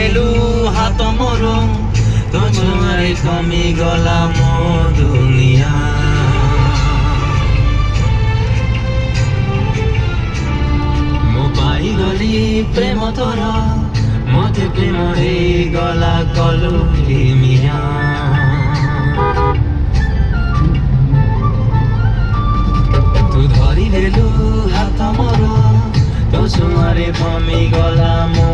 ନେଲୁ ହାତ ମୋର ତୋ ଛୁଆଁରେ କମିଗଲା ମୋ ଦୁନିଆ। ମୁଁ ପାଇଗଲି ପ୍ରେମ ତୋର ମତେ ପ୍ରେମ ହେଇଗଲା କଲୁ ମିଆ। ତୁ ଧରିଦେଲୁ ହାତ ମୋର ତୋ ଛୁଆଁରେ କମିଗଲା ମୋ